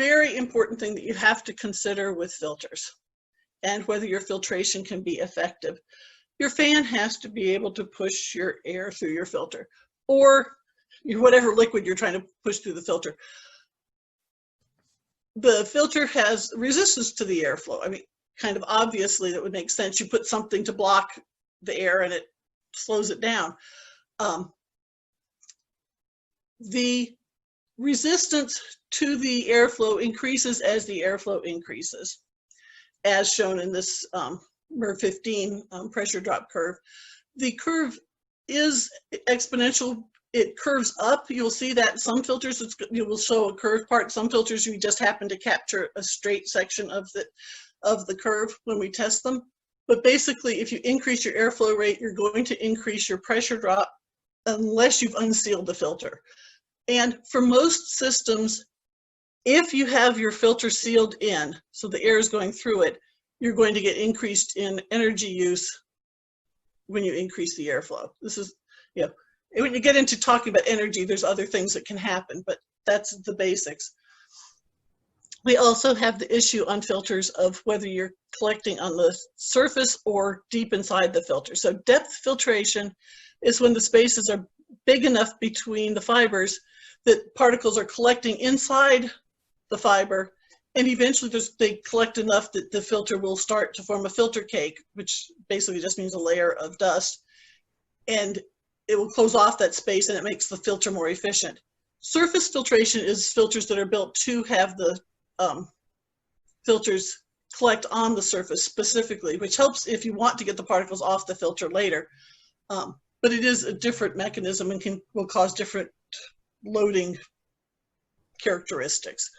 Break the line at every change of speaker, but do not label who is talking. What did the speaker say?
very important thing that you have to consider with filters and whether your filtration can be effective. Your fan has to be able to push your air through your filter, or whatever liquid you're trying to push through the filter. The filter has resistance to the airflow. I mean, kind of obviously that would make sense. You put something to block the air and it slows it down. The resistance to the airflow increases as the airflow increases, as shown in this MER 15 pressure drop curve. The curve is exponential. It curves up. You'll see that in some filters you will show a curved part. Some filters you just happen to capture a straight section of the curve when we test them. But basically, if you increase your airflow rate, you're going to increase your pressure drop unless you've unsealed the filter. And for most systems, if you have your filter sealed in, so the air is going through it, you're going to get increased in energy use when you increase the airflow. This is, you know, when you get into talking about energy, there's other things that can happen, but that's the basics. We also have the issue on filters of whether you're collecting on the surface or deep inside the filter. So depth filtration is when the spaces are big enough between the fibers that particles are collecting inside the fiber, and eventually they collect enough that the filter will start to form a filter cake, which basically just means a layer of dust, and it will close off that space and it makes the filter more efficient. Surface filtration is filters that are built to have the filters collect on the surface specifically, which helps if you want to get the particles off the filter later. But it is a different mechanism and will cause different loading characteristics.